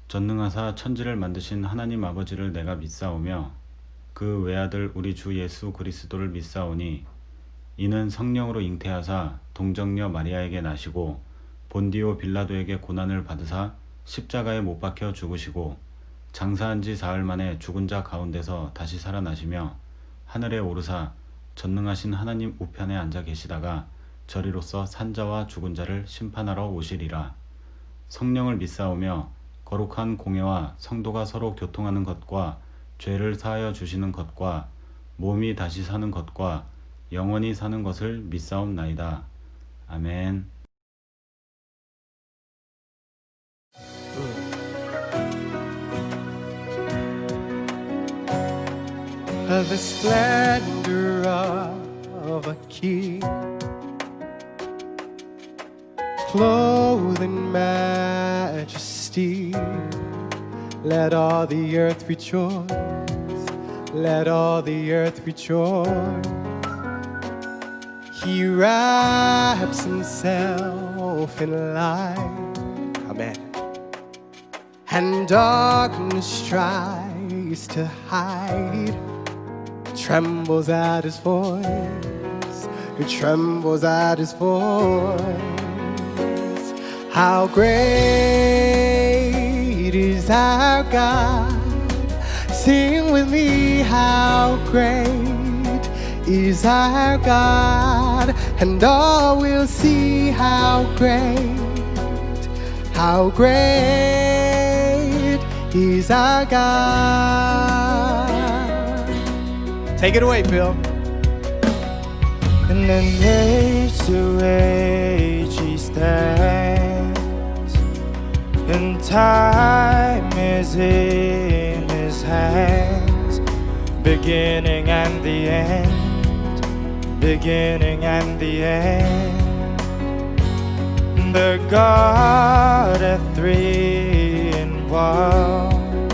전능하사 천지를 만드신 하나님 아버지를 내가 믿사오며 그 외아들 우리 주 예수 그리스도를 믿사오니 이는 성령으로 잉태하사 동정녀 마리아에게 나시고 본디오 빌라도에게 고난을 받으사 십자가에 못 박혀 죽으시고 장사한 지 사흘 만에 죽은 자 가운데서 다시 살아나시며 하늘에 오르사 전능하신 하나님 우편에 앉아 계시다가 저리로서 산자와 죽은 자를 심판하러 오시리라. 성령을 믿사오며 거룩한 공예와 성도가 서로 교통하는 것과 죄를 사하여 주시는 것과 몸이 다시 사는 것과 영원히 사는 것을 믿사옵나이다. 아멘. The splendor of a king, clothed in majesty. Let all the earth rejoice. Let all the earth rejoice. He wraps himself in light. Amen. And darkness tries to hide. Trembles at his voice. It trembles at his voice. How great is our God. Sing with me, how great is our God. And all will see how great is our God. Take it away, Phil. And then age to age he stands, and time is in his hands. Beginning and the end, beginning and the end. The God of three in one,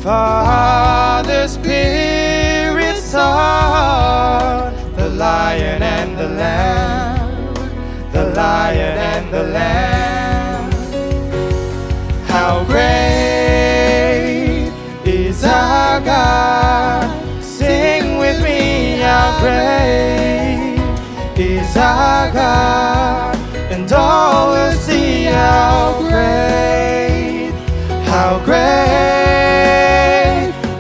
Father, Spirit, Son, the Lion and the Lamb, the Lion and the Lamb. How great is our God. Sing with me, how great is our God. And all will see how great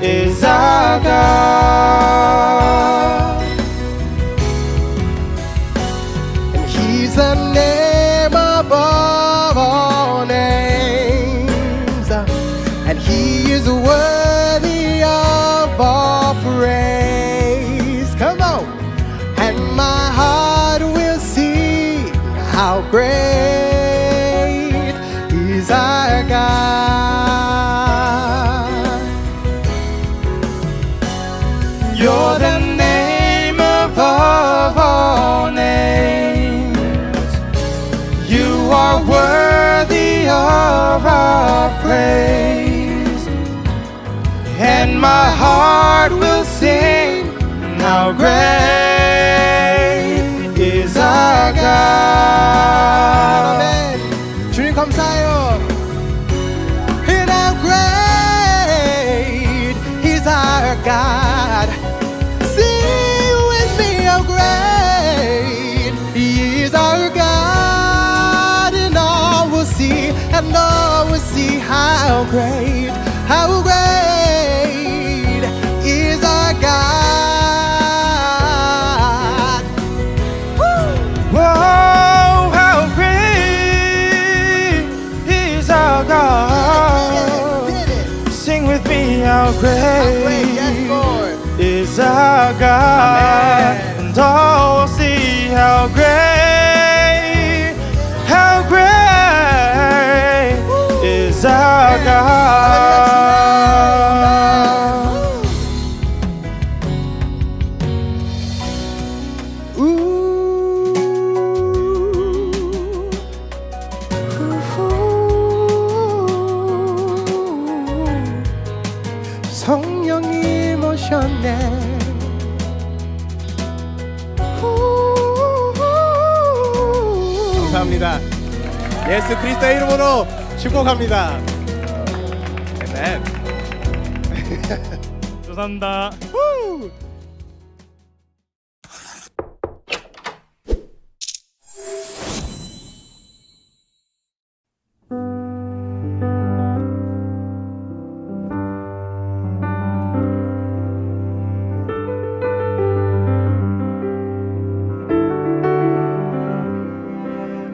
is our God. And he's the name above all names, and he is worthy of all praise. Come on. And my heart will sing how great is our God. You're the name above all names. You are worthy of our praise. And my heart will sing how great is our God. 아멘. 주님 감사해요. And how great is our God. Sing with me, how great is our God. And all will see, and all will see how great is our God. Woo! Whoa, how great is our God. Did it. Sing with me, how Great, yes, Lord. great is our God. Amen. And all will see how great is our God. 성령님 오셨네. 감사합니다. 예수 그리스도의 이름으로 축복합니다. 아멘. 감사합니다. 후!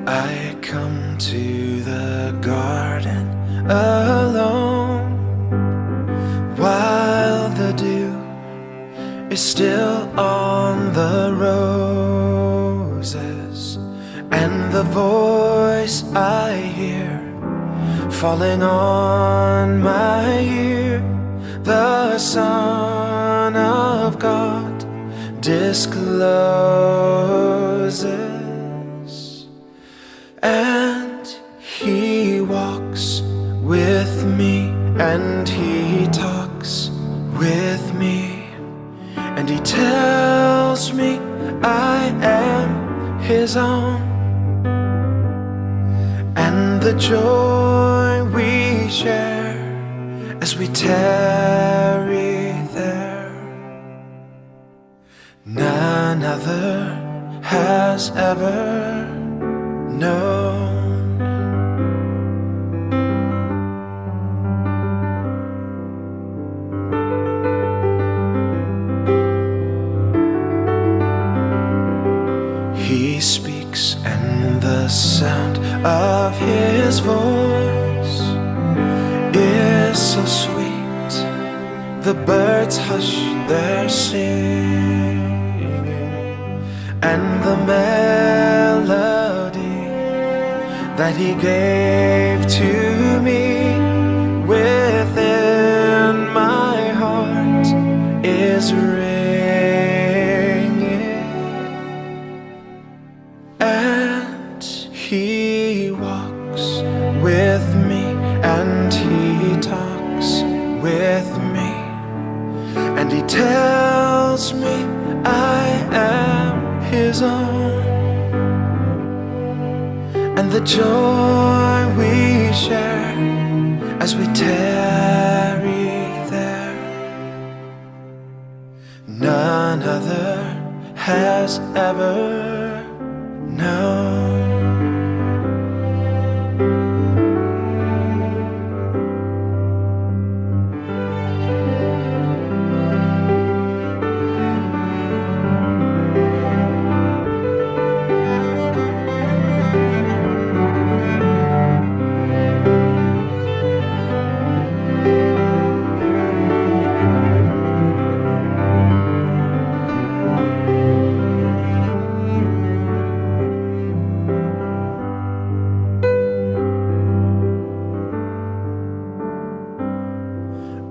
I come to the garden alone while the dew is still on the roses, and the voice I hear falling on my ear, the Son of God discloses. And he walks with me, and he talks with me, and he tells me I am his own. And the joy we share as we tarry there, none other has ever known. He speaks, and the sound of his voice is so sweet, the birds hush their singing, and the melody that he gave to me within my heart is ringing. And he walks with me, and he talks with me, and he tells me I am his own. And the joy we share as we tarry there, none other has ever known.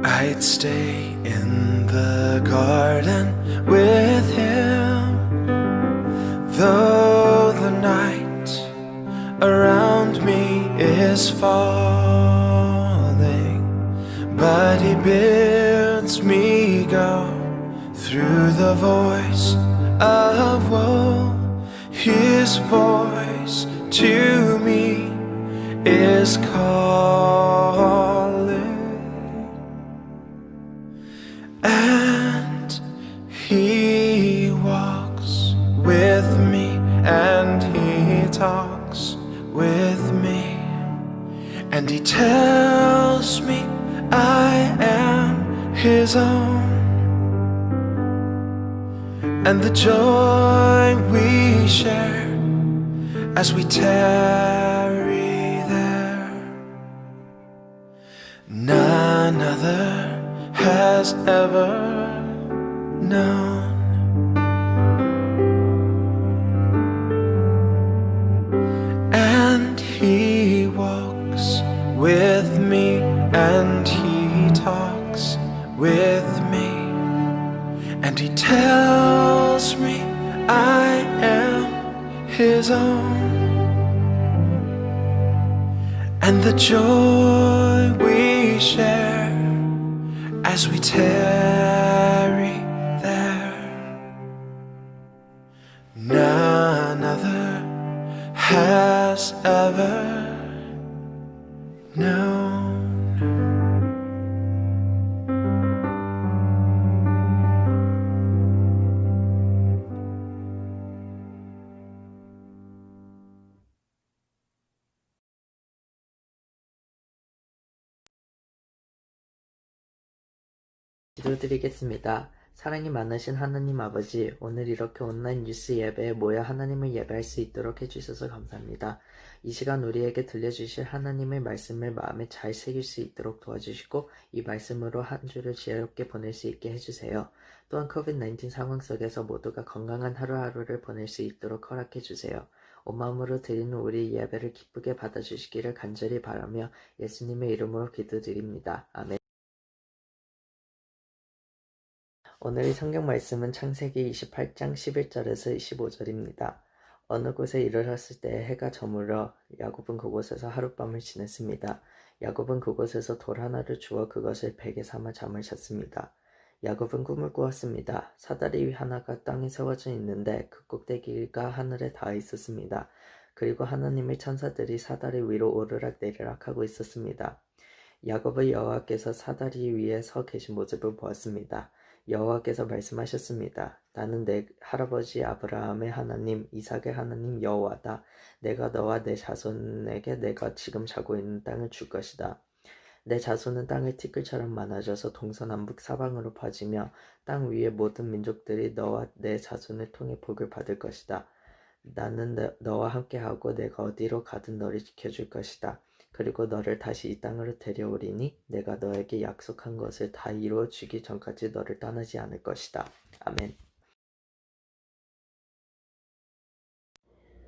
I'd stay in the garden with him, though the night around me is falling, but he bids me go through the voice of woe. His voice to me is calling. And he walks with me, and he talks with me, and he tells me I am his own. And the joy we share as we tarry there, none other has ever known. And he walks with me, and he talks with me, and he tells me I am his own. And the joy we share as we tarry there, none other has ever known. 기도드리겠습니다. 사랑이 많으신 하나님 아버지, 오늘 이렇게 온라인 뉴스 예배에 모여 하나님을 예배할 수 있도록 해주셔서 감사합니다. 이 시간 우리에게 들려주실 하나님의 말씀을 마음에 잘 새길 수 있도록 도와주시고 이 말씀으로 한 주를 지혜롭게 보낼 수 있게 해주세요. 또한 COVID-19 상황 속에서 모두가 건강한 하루하루를 보낼 수 있도록 허락해 주세요. 온 마음으로 드리는 우리 예배를 기쁘게 받아주시기를 간절히 바라며 예수님의 이름으로 기도드립니다. 아멘. 오늘의 성경 말씀은 창세기 28장 11절에서 25절입니다. 어느 곳에 이르렀을 때 해가 저물어 야곱은 그곳에서 하룻밤을 지냈습니다. 야곱은 그곳에서 돌 하나를 주어 그것을 베개 삼아 잠을 잤습니다. 야곱은 꿈을 꾸었습니다. 사다리 하나가 땅에 세워져 있는데 그 꼭대기가 하늘에 닿아 있었습니다. 그리고 하나님의 천사들이 사다리 위로 오르락 내리락 하고 있었습니다. 야곱의 여호와께서 사다리 위에 서 계신 모습을 보았습니다. 여호와께서 말씀하셨습니다. 나는 내 할아버지 아브라함의 하나님, 이삭의 하나님 여호와다. 내가 너와 내 자손에게 내가 지금 자고 있는 땅을 줄 것이다. 내 자손은 땅의 티끌처럼 많아져서 동서남북 사방으로 퍼지며 땅 위의 모든 민족들이 너와 내 자손을 통해 복을 받을 것이다. 나는 너와 함께하고 내가 어디로 가든 너를 지켜줄 것이다. 그리고 너를 다시 이 땅으로 데려오리니 내가 너에게 약속한 것을 다 이루어 주기 전까지 너를 떠나지 않을 것이다. 아멘.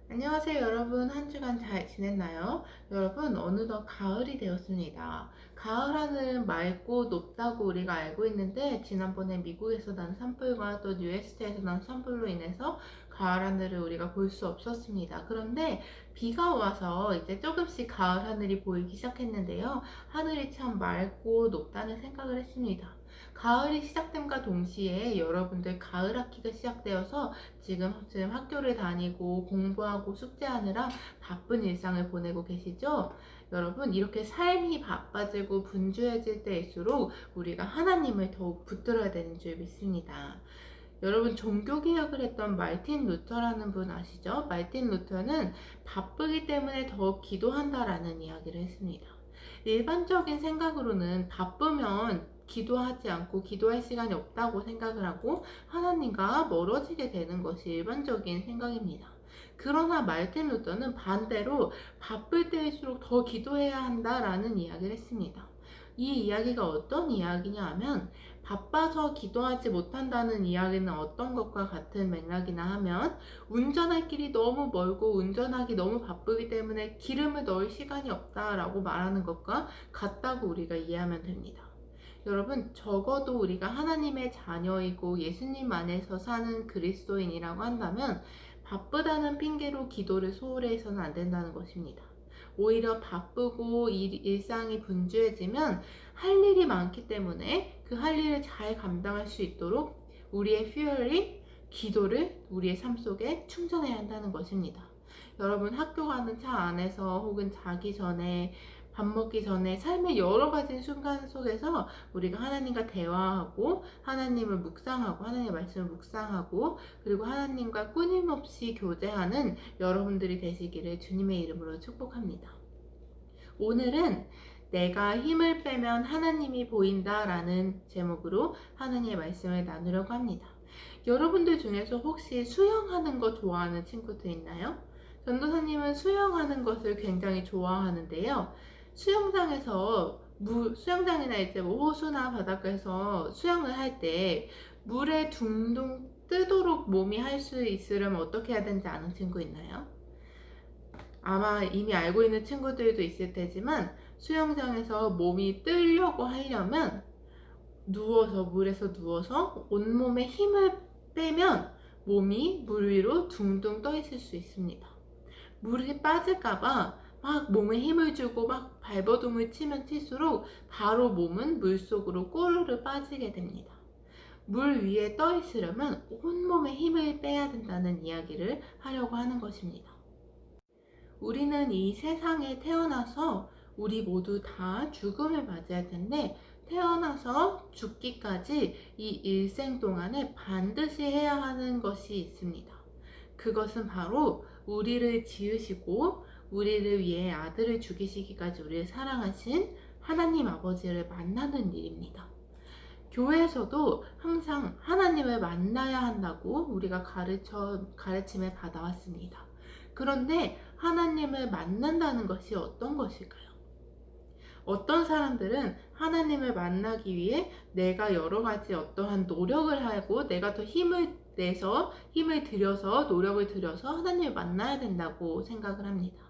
안녕하세요 여러분. 한 주간 잘 지냈나요? 여러분 어느덧 가을이 되었습니다. 가을 하늘은 맑고 높다고 우리가 알고 있는데 지난번에 미국에서 난 산불과 또 뉴에스트에서 난 산불로 인해서 가을 하늘을 우리가 볼 수 없었습니다. 그런데 비가 와서 이제 조금씩 가을 하늘이 보이기 시작했는데요. 하늘이 참 맑고 높다는 생각을 했습니다. 가을이 시작됨과 동시에 여러분들 가을 학기가 시작되어서 지금 학교를 다니고 공부하고 숙제하느라 바쁜 일상을 보내고 계시죠? 여러분 이렇게 삶이 바빠지고 분주해질 때일수록 우리가 하나님을 더욱 붙들어야 되는 줄 믿습니다. 여러분 종교개혁을 했던 마르틴 루터라는 분 아시죠? 마르틴 루터는 바쁘기 때문에 더 기도한다라는 이야기를 했습니다. 일반적인 생각으로는 바쁘면 기도하지 않고 기도할 시간이 없다고 생각을 하고 하나님과 멀어지게 되는 것이 일반적인 생각입니다. 그러나 마르틴 루터는 반대로 바쁠 때일수록 더 기도해야 한다라는 이야기를 했습니다. 이 이야기가 어떤 이야기냐 하면 바빠서 기도하지 못한다는 이야기는 어떤 것과 같은 맥락이나 하면 운전할 길이 너무 멀고 운전하기 너무 바쁘기 때문에 기름을 넣을 시간이 없다라고 말하는 것과 같다고 우리가 이해하면 됩니다. 여러분 적어도 우리가 하나님의 자녀이고 예수님 안에서 사는 그리스도인이라고 한다면 바쁘다는 핑계로 기도를 소홀히 해서는 안 된다는 것입니다. 오히려 바쁘고 일상이 분주해지면 할 일이 많기 때문에 그 할 일을 잘 감당할 수 있도록 우리의 퓨얼인 기도를 우리의 삶 속에 충전해야 한다는 것입니다. 여러분 학교 가는 차 안에서 혹은 자기 전에 밥 먹기 전에 삶의 여러 가지 순간 속에서 우리가 하나님과 대화하고 하나님을 묵상하고 하나님의 말씀을 묵상하고 그리고 하나님과 끊임없이 교제하는 여러분들이 되시기를 주님의 이름으로 축복합니다. 오늘은 내가 힘을 빼면 하나님이 보인다 라는 제목으로 하나님의 말씀을 나누려고 합니다. 여러분들 중에서 혹시 수영하는 거 좋아하는 친구들 있나요? 전도사님은 수영하는 것을 굉장히 좋아하는데요. 수영장이나 이제 뭐 호수나 바닷가에서 수영을 할 때 물에 둥둥 뜨도록 몸이 할 수 있으려면 어떻게 해야 되는지 아는 친구 있나요? 아마 이미 알고 있는 친구들도 있을 테지만 수영장에서 몸이 뜨려고 하려면 물에서 누워서 온몸에 힘을 빼면 몸이 물 위로 둥둥 떠 있을 수 있습니다. 물이 빠질까봐 막 몸에 힘을 주고 막 발버둥을 치면 칠수록 바로 몸은 물속으로 꼬르르 빠지게 됩니다. 물 위에 떠 있으려면 온몸에 힘을 빼야 된다는 이야기를 하려고 하는 것입니다. 우리는 이 세상에 태어나서 우리 모두 다 죽음을 맞이할 텐데 태어나서 죽기까지 이 일생 동안에 반드시 해야 하는 것이 있습니다. 그것은 바로 우리를 지으시고 우리를 위해 아들을 죽이시기까지 우리를 사랑하신 하나님 아버지를 만나는 일입니다. 교회에서도 항상 하나님을 만나야 한다고 우리가 가르침을 받아왔습니다. 그런데 하나님을 만난다는 것이 어떤 것일까요? 어떤 사람들은 하나님을 만나기 위해 내가 여러 가지 어떠한 노력을 하고 내가 더 힘을 들여서 노력을 들여서 하나님을 만나야 된다고 생각을 합니다.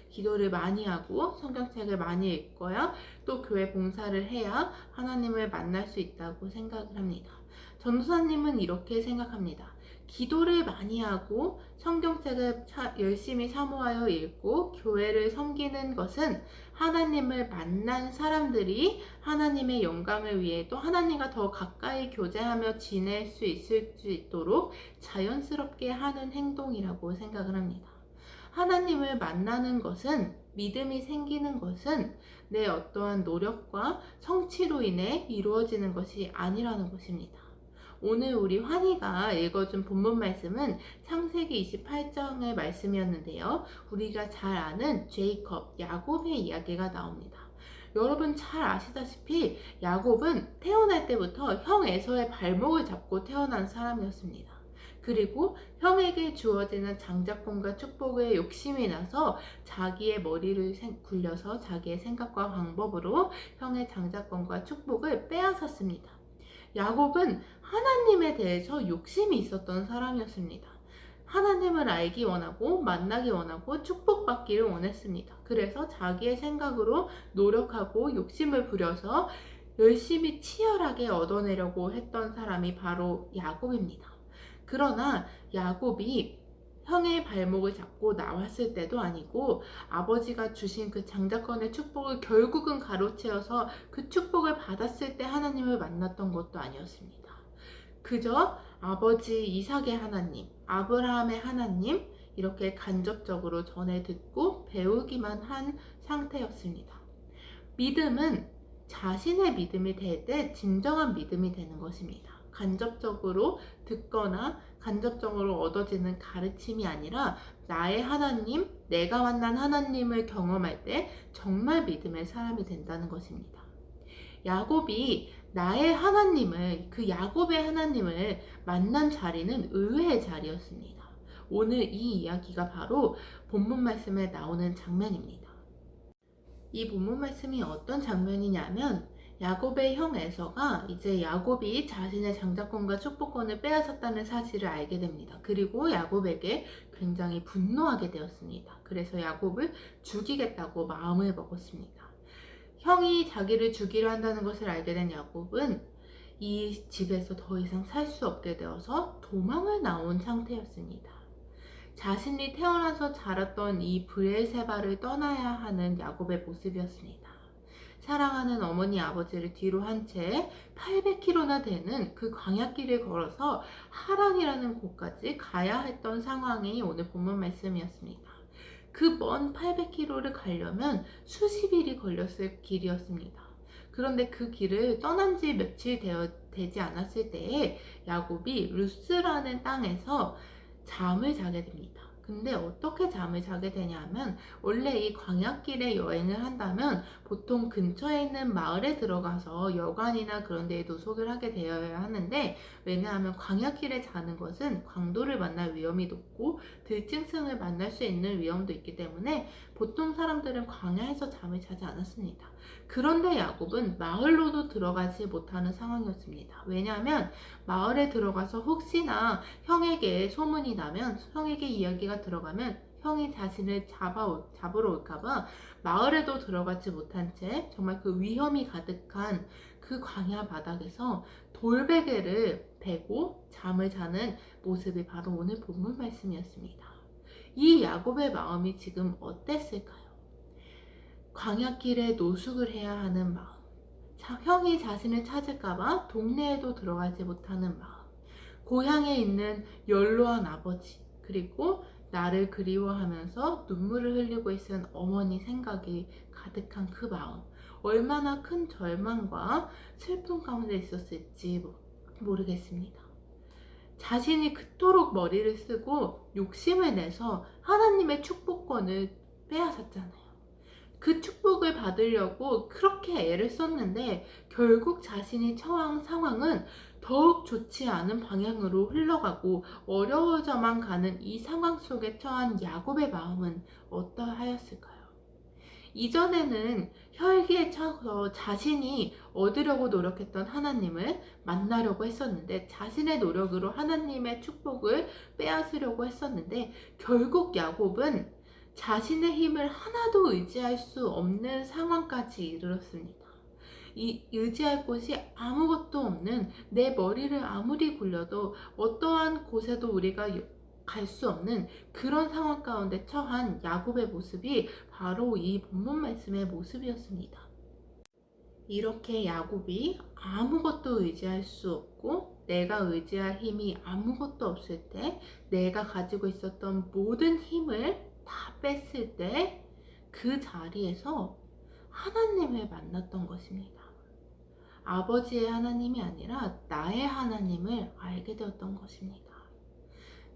기도를 많이 하고 성경책을 많이 읽어야 또 교회 봉사를 해야 하나님을 만날 수 있다고 생각을 합니다. 전도사님은 이렇게 생각합니다. 기도를 많이 하고 성경책을 열심히 사모하여 읽고 교회를 섬기는 것은 하나님을 만난 사람들이 하나님의 영광을 위해 또 하나님과 더 가까이 교제하며 지낼 수 있도록 자연스럽게 하는 행동이라고 생각을 합니다. 하나님을 만나는 것은, 믿음이 생기는 것은 내 어떠한 노력과 성취로 인해 이루어지는 것이 아니라는 것입니다. 오늘 우리 환희가 읽어준 본문 말씀은 창세기 28장의 말씀이었는데요. 우리가 잘 아는 제이컵, 야곱의 이야기가 나옵니다. 여러분 잘 아시다시피 야곱은 태어날 때부터 형 에서의 발목을 잡고 태어난 사람이었습니다. 그리고 형에게 주어지는 장자권과 축복에 욕심이 나서 자기의 머리를 굴려서 자기의 생각과 방법으로 형의 장자권과 축복을 빼앗았습니다. 야곱은 하나님에 대해서 욕심이 있었던 사람이었습니다. 하나님을 알기 원하고 만나기 원하고 축복받기를 원했습니다. 그래서 자기의 생각으로 노력하고 욕심을 부려서 열심히 치열하게 얻어내려고 했던 사람이 바로 야곱입니다. 그러나 야곱이 형의 발목을 잡고 나왔을 때도 아니고 아버지가 주신 그 장자권의 축복을 결국은 가로채어서 그 축복을 받았을 때 하나님을 만났던 것도 아니었습니다. 그저 아버지 이삭의 하나님, 아브라함의 하나님 이렇게 간접적으로 전해 듣고 배우기만 한 상태였습니다. 믿음은 자신의 믿음이 될 때 진정한 믿음이 되는 것입니다. 간접적으로 듣거나 간접적으로 얻어지는 가르침이 아니라 나의 하나님, 내가 만난 하나님을 경험할 때 정말 믿음의 사람이 된다는 것입니다. 야곱이 나의 하나님을, 그 야곱의 하나님을 만난 자리는 의외의 자리였습니다. 오늘 이 이야기가 바로 본문 말씀에 나오는 장면입니다. 이 본문 말씀이 어떤 장면이냐면 야곱의 형 에서가 이제 야곱이 자신의 장자권과 축복권을 빼앗았다는 사실을 알게 됩니다. 그리고 야곱에게 굉장히 분노하게 되었습니다. 그래서 야곱을 죽이겠다고 마음을 먹었습니다. 형이 자기를 죽이려 한다는 것을 알게 된 야곱은 이 집에서 더 이상 살 수 없게 되어서 도망을 나온 상태였습니다. 자신이 태어나서 자랐던 이 브엘세바를 떠나야 하는 야곱의 모습이었습니다. 사랑하는 어머니 아버지를 뒤로 한 채 800km나 되는 그 광야길을 걸어서 하란이라는 곳까지 가야 했던 상황이 오늘 본문 말씀이었습니다. 그 먼 800km를 가려면 수십 일이 걸렸을 길이었습니다. 그런데 그 길을 떠난 지 며칠 되지 않았을 때에 야곱이 루스라는 땅에서 잠을 자게 됩니다. 근데 어떻게 잠을 자게 되냐 하면 원래 이 광야길에 여행을 한다면 보통 근처에 있는 마을에 들어가서 여관이나 그런 데에 노숙을 하게 되어야 하는데 왜냐하면 광야길에 자는 것은 광도를 만날 위험이 높고 들짐승을 만날 수 있는 위험도 있기 때문에 보통 사람들은 광야에서 잠을 자지 않았습니다. 그런데 야곱은 마을로도 들어가지 못하는 상황이었습니다. 왜냐하면 마을에 들어가서 혹시나 형에게 소문이 나면 형에게 이야기가 들어가면 형이 자신을 잡으러 올까봐 마을에도 들어가지 못한 채 정말 그 위험이 가득한 그 광야 바닥에서 돌베개를 베고 잠을 자는 모습이 바로 오늘 본문 말씀이었습니다. 이 야곱의 마음이 지금 어땠을까요? 광야길에 노숙을 해야 하는 마음, 형이 자신을 찾을까봐 동네에도 들어가지 못하는 마음, 고향에 있는 연로한 아버지, 그리고 나를 그리워하면서 눈물을 흘리고 있는 어머니 생각이 가득한 그 마음, 얼마나 큰 절망과 슬픔 가운데 있었을지 모르겠습니다. 자신이 그토록 머리를 쓰고 욕심을 내서 하나님의 축복권을 빼앗았잖아요. 그 축복을 받으려고 그렇게 애를 썼는데 결국 자신이 처한 상황은 더욱 좋지 않은 방향으로 흘러가고 어려워져만 가는 이 상황 속에 처한 야곱의 마음은 어떠하였을까요? 이전에는 혈기에 차서 자신이 얻으려고 노력했던 하나님을 만나려고 했었는데, 자신의 노력으로 하나님의 축복을 빼앗으려고 했었는데, 결국 야곱은 자신의 힘을 하나도 의지할 수 없는 상황까지 이르렀습니다. 이 의지할 곳이 아무것도 없는, 내 머리를 아무리 굴려도 어떠한 곳에도 우리가 갈 수 없는 그런 상황 가운데 처한 야곱의 모습이 바로 이 본문 말씀의 모습이었습니다. 이렇게 야곱이 아무것도 의지할 수 없고 내가 의지할 힘이 아무것도 없을 때, 내가 가지고 있었던 모든 힘을 다 뺐을 때 그 자리에서 하나님을 만났던 것입니다. 아버지의 하나님이 아니라 나의 하나님을 알게 되었던 것입니다.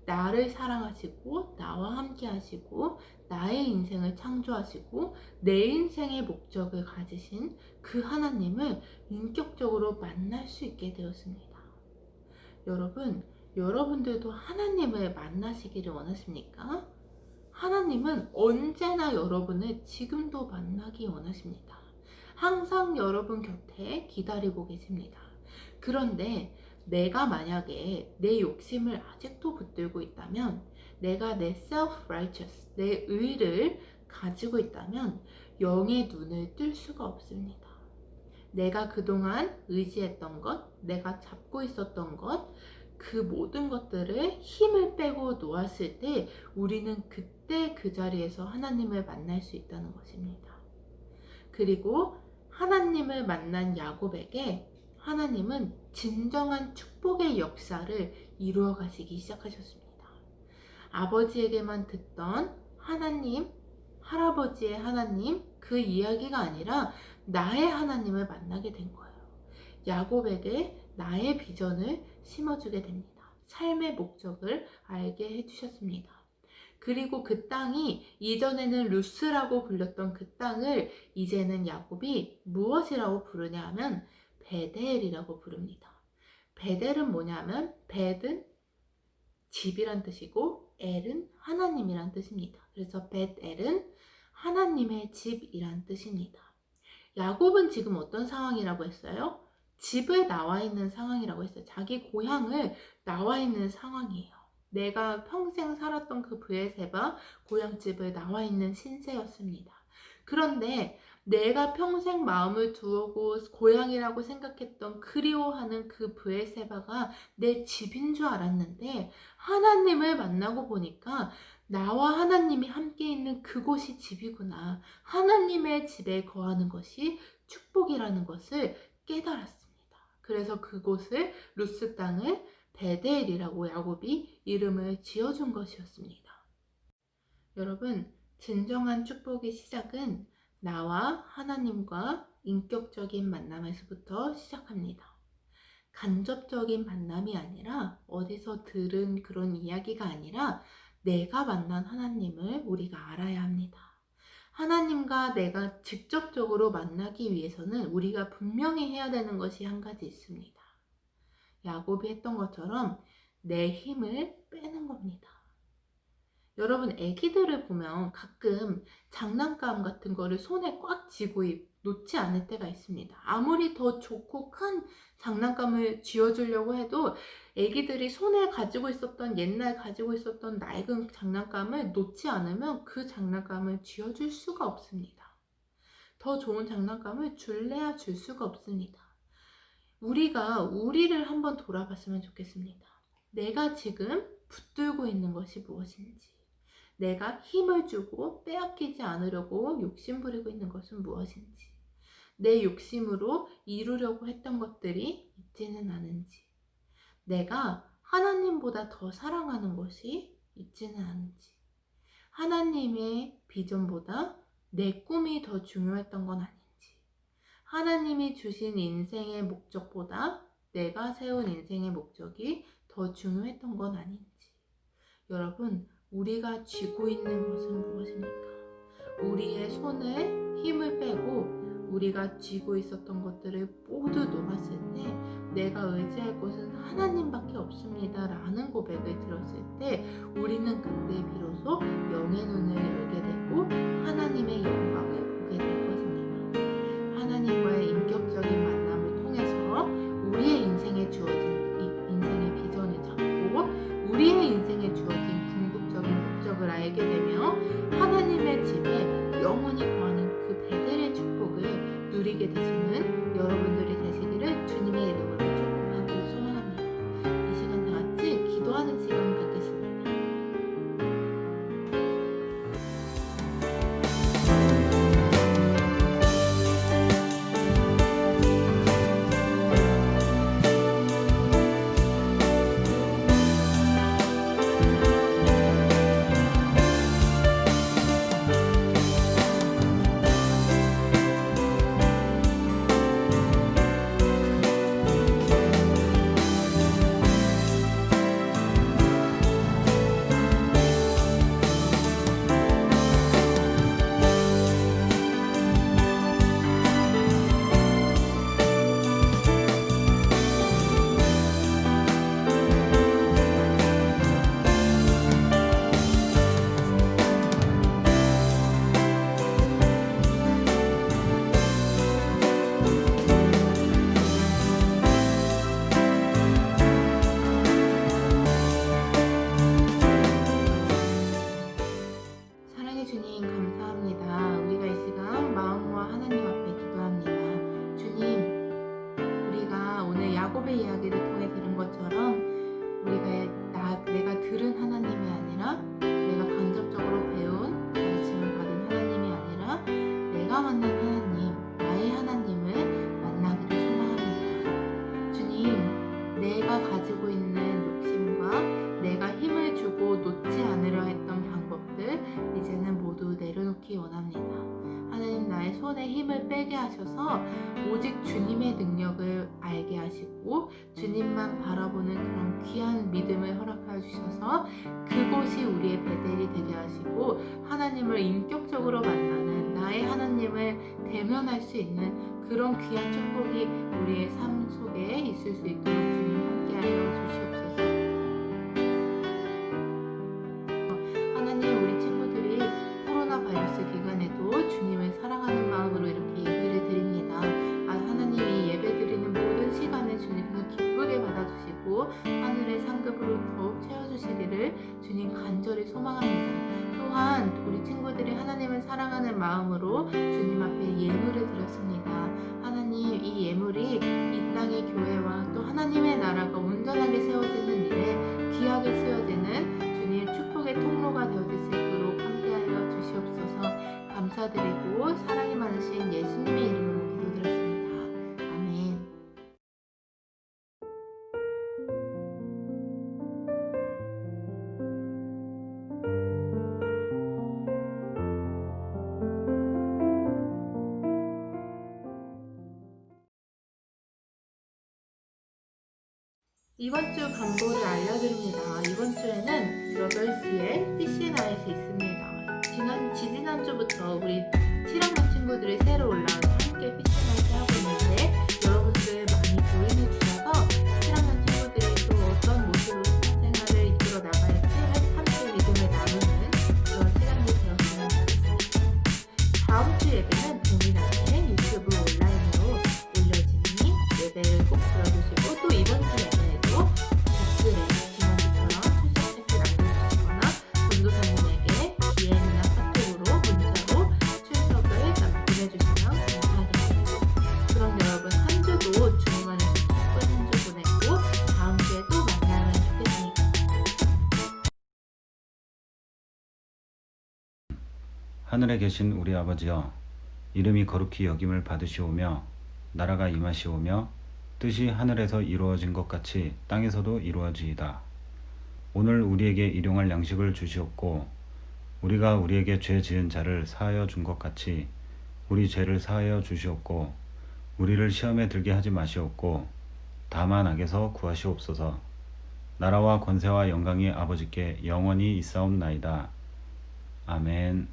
나를 사랑하시고 나와 함께 하시고 나의 인생을 창조하시고 내 인생의 목적을 가지신 그 하나님을 인격적으로 만날 수 있게 되었습니다. 여러분, 여러분들도 하나님을 만나시기를 원하십니까? 하나님은 언제나 여러분을 지금도 만나기 원하십니다. 항상 여러분 곁에 기다리고 계십니다. 그런데 내가 만약에 내 욕심을 아직도 붙들고 있다면, 내가 내 self-righteous, 내 의를 가지고 있다면 영의 눈을 뜰 수가 없습니다. 내가 그동안 의지했던 것, 내가 잡고 있었던 것, 그 모든 것들을 힘을 빼고 놓았을 때 우리는 그때 그 자리에서 하나님을 만날 수 있다는 것입니다. 그리고 하나님을 만난 야곱에게 하나님은 진정한 축복의 역사를 이루어 가시기 시작하셨습니다. 아버지에게만 듣던 하나님, 할아버지의 하나님, 그 이야기가 아니라 나의 하나님을 만나게 된 거예요. 야곱에게 나의 비전을 심어주게 됩니다. 삶의 목적을 알게 해주셨습니다. 그리고 그 땅이 이전에는 루스라고 불렸던 그 땅을 이제는 야곱이 무엇이라고 부르냐 하면 베델이라고 부릅니다. 베델은 뭐냐면, 벳은 집이란 뜻이고 엘은 하나님이란 뜻입니다. 그래서 벳엘은 하나님의 집이란 뜻입니다. 야곱은 지금 어떤 상황이라고 했어요? 집에 나와 있는 상황이라고 했어요. 자기 고향을 나와 있는 상황이에요. 내가 평생 살았던 그 브엘세바 고향집을 나와 있는 신세였습니다. 그런데 내가 평생 마음을 두고 고향이라고 생각했던, 그리워하는 그 브엘세바가 내 집인 줄 알았는데, 하나님을 만나고 보니까 나와 하나님이 함께 있는 그곳이 집이구나, 하나님의 집에 거하는 것이 축복이라는 것을 깨달았습니다. 그래서 그곳을, 루스 땅을 베델이라고 야곱이 이름을 지어준 것이었습니다. 여러분, 진정한 축복의 시작은 나와 하나님과 인격적인 만남에서부터 시작합니다. 간접적인 만남이 아니라, 어디서 들은 그런 이야기가 아니라 내가 만난 하나님을 우리가 알아야 합니다. 하나님과 내가 직접적으로 만나기 위해서는 우리가 분명히 해야 되는 것이 한 가지 있습니다. 야곱이 했던 것처럼 내 힘을 빼는 겁니다. 여러분, 애기들을 보면 가끔 장난감 같은 거를 손에 꽉 쥐고 놓지 않을 때가 있습니다. 아무리 더 좋고 큰 장난감을 쥐어주려고 해도 애기들이 손에 가지고 있었던, 옛날 가지고 있었던 낡은 장난감을 놓지 않으면 그 장난감을 쥐어줄 수가 없습니다. 더 좋은 장난감을 줄래야 줄 수가 없습니다. 우리가 우리를 한번 돌아봤으면 좋겠습니다. 내가 지금 붙들고 있는 것이 무엇인지, 내가 힘을 주고 빼앗기지 않으려고 욕심부리고 있는 것은 무엇인지, 내 욕심으로 이루려고 했던 것들이 있지는 않은지, 내가 하나님보다 더 사랑하는 것이 있지는 않은지, 하나님의 비전보다 내 꿈이 더 중요했던 건 아닌지, 하나님이 주신 인생의 목적보다 내가 세운 인생의 목적이 더 중요했던 건 아닌지. 여러분, 우리가 쥐고 있는 것은 무엇입니까? 우리의 손에 힘을 빼고 우리가 쥐고 있었던 것들을 모두 놓았을 때 내가 의지할 곳은 하나님밖에 없습니다 라는 고백을 들었을 때 우리는 그때 비로소 영의 눈을 열게 되고 하나님의 영광을 보게 될 것입니다. 하나님과의 인격적인 만남을 통해서 우리의 인생에 주어진 이 인생의 비전을 잡고 우리의 인생에 주어진 궁극적인 목적을 알게 되며 하나님의 집에 영원히 거하는 그 베델의 축복을 누리게 되시는 여러분들이 되시기를 주님의 이름으로 축복하고 소원합니다. 이 시간 다 같이 기도하는 시간 갖겠습니다. 사랑의 주님 감사합니다. 우리가 이 시간 마음과 하나님 앞에 기도합니다. 주님, 우리가 오늘 야곱의 이야기를 통해 들은 것처럼 내가 들은 하나님이 아니라 내가 간접적으로 배운 가르침을 받은 하나님이 아니라 내가 만난 하나님, 나의 하나님을 만나기를 소망합니다. 주님, 내가 가지고 있는 욕심과 내가 힘을 주고 놓지 않으려 했던 방법들 이제는 모두 내려놓기 원합니다. 하나님, 나의 손에 힘을 빼게 하셔서 오직 주님의 능력을 알게 하시고 주님만 바라보는 그런 귀한 믿음을 허락하여 주셔서 그곳이 우리의 베델이 되게 하시고 하나님을 인격적으로 만나는 나의 하나님을 대면할 수 있는 그런 귀한 축복이 우리의 삶 속에 있을 수 있도록 주님 함께하여 주시옵소서. 하나님, 우리 친구들이 코로나 바이러스 기간에도 주님을 사랑하는 마음으로 이렇게 예배를 드립니다. 하나님이 예배 드리는 모든 시간을 주님께서 기쁘게 받아주시고 하늘의 상급으로 더욱 채워주시기를 주님 간절히 소망합니다. 또한 우리 친구들이 하나님을 사랑하는 마음으로 주님 앞에 예물을 드렸습니다. 하나님, 이 예물이 이 땅의 교회와 또 하나님의 나라가 온전하게 세워지는 일에 귀하게 쓰여지는 주님 축복의 통로가 되어질 수 있도록 함께하여 주시옵소서. 감사드리고 사랑이 많으신 예수님의 이름으로 기도드렸습니다. 아멘. 이번 주 간보를 알려드립니다. 이번 주에는 8시에 PCNI에서 있습니다. 지지난주부터 우리 7학년 친구들이 새로 올라와서 함께 PCNI 하고 있는데 여러분들 많이 조인해 주셔서 7학년 친구들이 또 어떤 모습으로 생활을 이끌어 나갈지 함께 믿음을 나누는 그런 시간이 되었으면 좋겠습니다. 다음 주 예배는 동일하게 유튜브 온라인으로 올려지니 예배를 꼭 들어주시고 또 이번 주 예배에도 댓글에 지난주처럼 출석 체크 남겨주시거나 전도사님에게 DM이나 카톡으로 문자로 출석을 보내주시면 감사하겠습니다. 그럼 여러분 한 주도 주님 안에서 기쁜 한 주 보내고 다음 주에 또 만나면 좋겠습니다. 하늘에 계신 우리 아버지여, 이름이 거룩히 여김을 받으시오며 나라가 임하시오며 뜻이 하늘에서 이루어진 것 같이 땅에서도 이루어지이다. 오늘 우리에게 일용할 양식을 주시옵고 우리가 우리에게 죄 지은 자를 사하여 준 것 같이 우리 죄를 사하여 주시옵고 우리를 시험에 들게 하지 마시옵고 다만 악에서 구하시옵소서. 나라와 권세와 영광이 아버지께 영원히 있사옵나이다. 아멘.